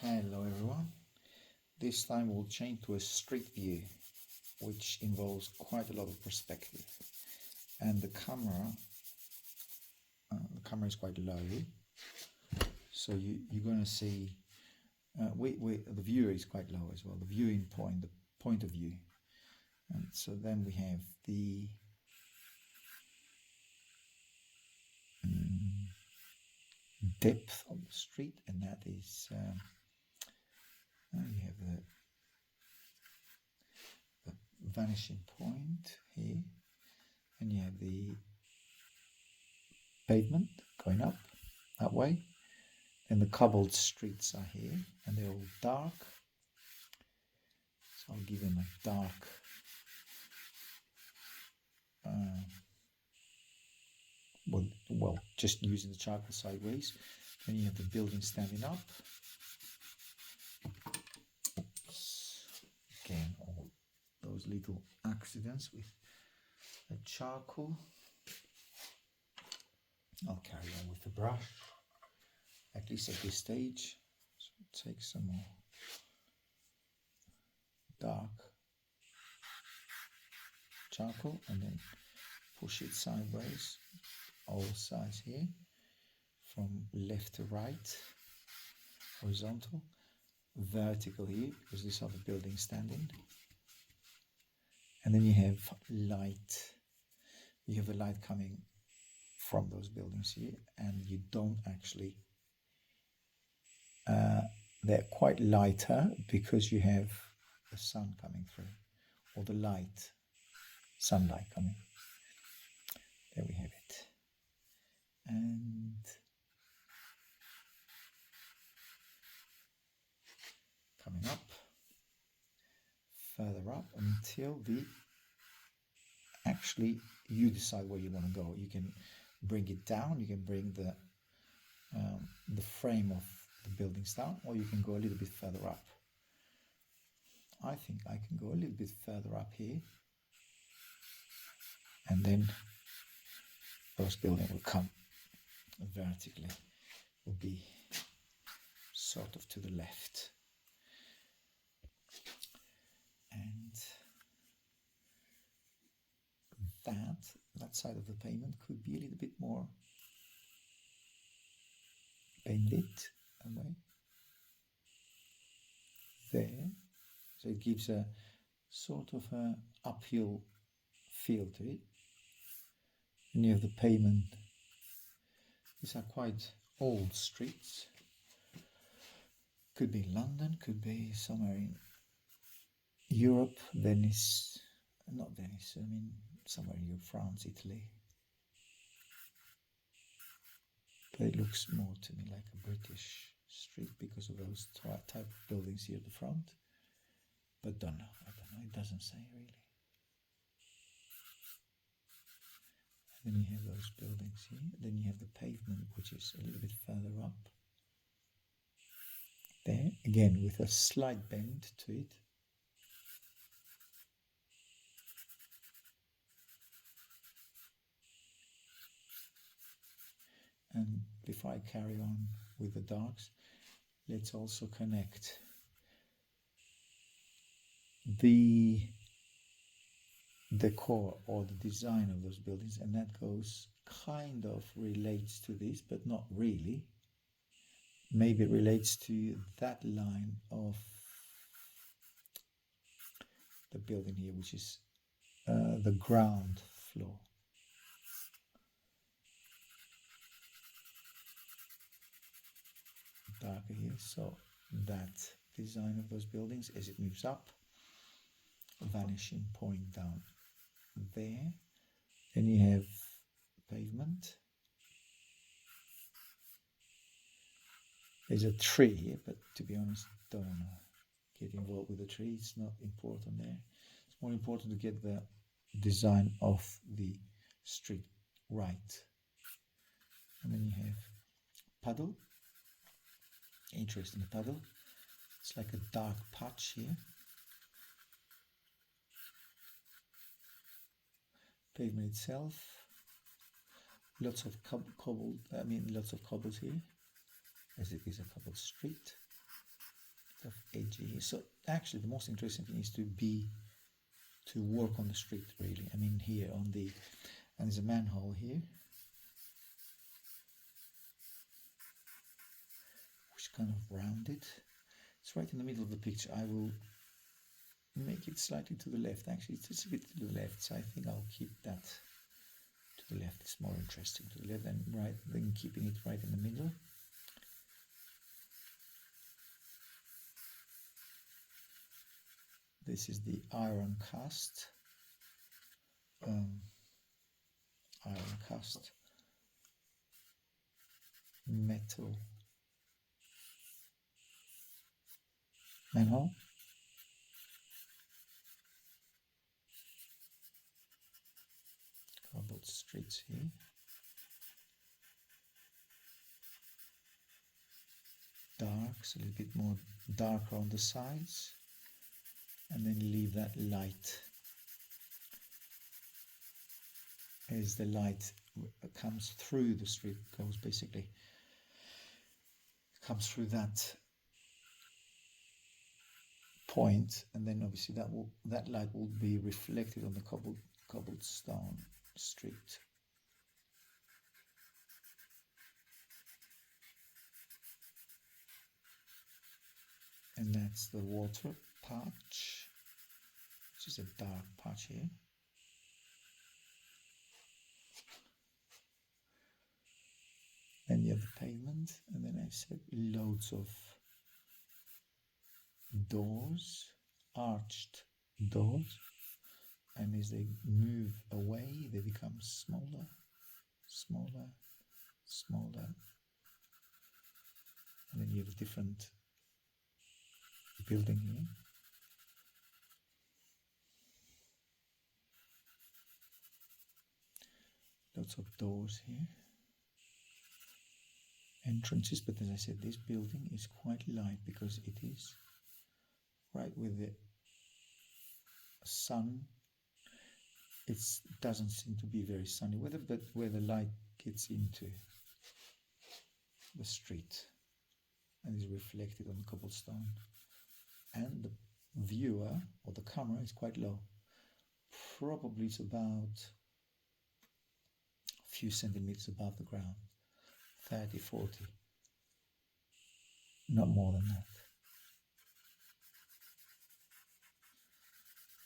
Hello everyone. This time we'll change to a street view, which involves quite a lot of perspective. And the camera is quite low, so you're going to see. The viewer is quite low as well. The viewing point, the point of view, and so then we have the depth of the street, and that is. You have the vanishing point here, and you have the pavement going up that way, and the cobbled streets are here, and they're all dark. So I'll give them a dark well, just using the charcoal sideways. Then you have the building standing up. Oops. Again, all those little accidents with the charcoal. I'll carry on with the brush, at least at this stage. So take some more dark charcoal and then push it sideways, all sides here, from left to right, horizontal, vertical here, because these are the buildings standing. And then you have light. You have the light coming from those buildings here, and you don't actually, they're quite lighter because you have the sun coming through, or the sunlight coming. There we have it. And coming up, further up until actually you decide where you want to go. You can bring it down, you can bring the frame of the buildings down, or you can go a little bit further up. I think I can go a little bit further up here, and then those buildings will come vertically, will be sort of to the left. And that side of the pavement could be a little bit more painted away there, so it gives a sort of a uphill feel to it. And you have the pavement. These are quite old streets. Could be London, could be somewhere in Europe, Venice, not Venice, I mean somewhere in Europe, France, Italy. But it looks more to me like a British street because of those type of buildings here at the front. But I don't know, it doesn't say really. And then you have those buildings here, then you have the pavement, which is a little bit further up. There, again with a slight bend to it. And before I carry on with the darks, let's also connect the decor or the design of those buildings, and that goes kind of relates to this, but not really. Maybe it relates to that line of the building here, which is the ground floor. Darker here, so that design of those buildings as it moves up, vanishing point down there. Then you have pavement. There's a tree here, but to be honest, don't want to get involved with the tree. It's not important there. It's more important to get the design of the street right. And then you have puddle. Interesting puddle. It's like a dark patch here. Pavement itself. Lots of lots of cobbles here, as it is a cobbled street. edgy. So actually the most interesting thing is to work on the street really. I mean here and there's a manhole here which kind of rounded. It's right in the middle of the picture. I will make it slightly to the left. Actually it's a bit to the left, so I think I'll keep that to the left. It's more interesting to the left than right than keeping it right in the middle. This is the iron cast metal manhole. Cobbled streets here. Dark, so a little bit more darker on the sides, and then leave that light as the light comes through the street, goes basically comes through that point, and then obviously that light will be reflected on the cobblestone street. And that's the water patch, which is a dark patch here. Then you have the pavement, and then I said loads of doors, arched doors, and as they move away they become smaller, smaller, smaller, and then you have a different building here. Lots of doors here, entrances, but as I said, this building is quite light because it is right with the sun. It doesn't seem to be very sunny weather, but where the light gets into the street and is reflected on the cobblestone, and the viewer or the camera is quite low. Probably it's about a few centimeters above the ground, 30, 40, not more than that.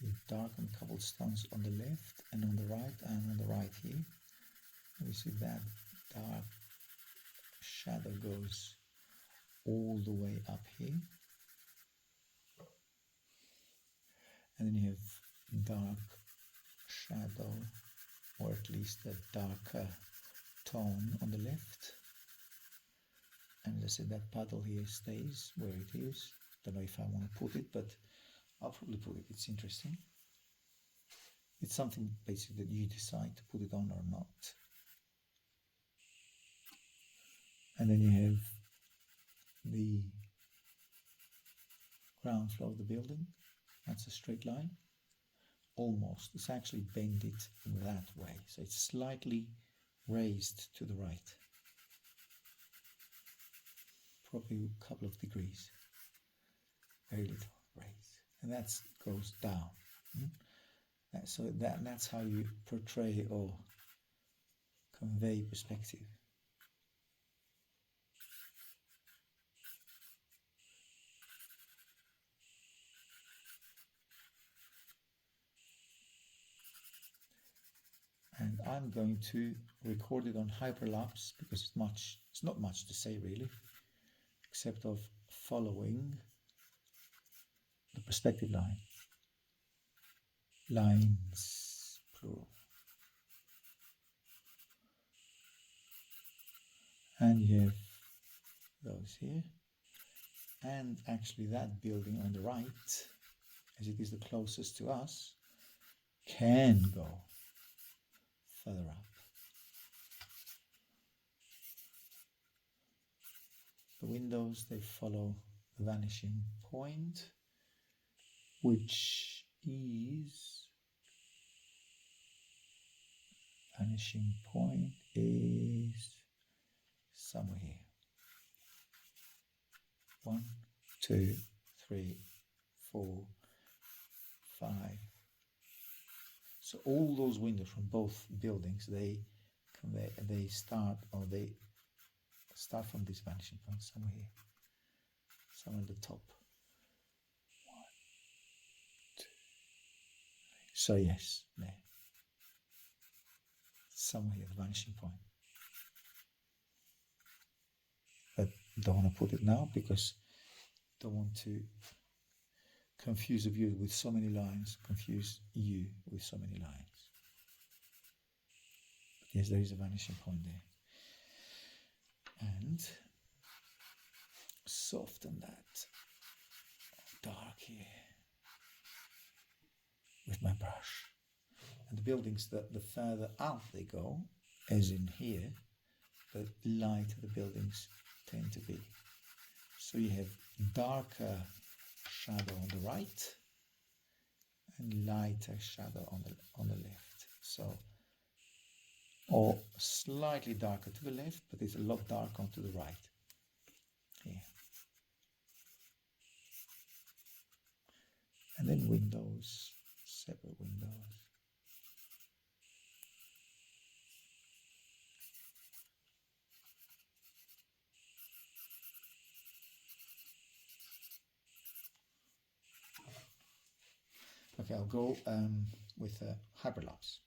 With darkened cobblestones on the left and on the right, and on the right here we see that dark shadow goes all the way up here, and then you have dark shadow, or at least a darker tone on the left. And as I said, that puddle here stays where it is. Don't know if I want to put it, but I'll probably put it. It's interesting. It's something basically that you decide to put it on or not. And then you have the ground floor of the building. That's a straight line. Almost. It's actually bended that way. So it's slightly raised to the right. Probably a couple of degrees. Very little raise. And that goes down. So that's how you portray or convey perspective. And I'm going to record it on hyperlapse because it's not much to say really, except of following the perspective line. Lines, plural. And you have those here. And actually that building on the right, as it is the closest to us, can go further up. The windows, they follow the vanishing point, which is somewhere here. 1, 2, 3, 4, 5. So all those windows from both buildings, they start from this vanishing point somewhere here, somewhere at the top. 1, 2, 3. So yes, there. Somewhere here, the vanishing point. But don't want to put it now because don't want to confuse the viewer with so many lines, confuse you with so many lines. But yes, there is a vanishing point there. And soften that dark here with my brush. And the buildings, the further out they go, as in here, the lighter the buildings tend to be. So you have darker shadow on the right and lighter shadow on the left. So, or slightly darker to the left, but it's a lot darker onto the right. Here. And then windows, separate windows. Okay, I'll go with a hyperlapse.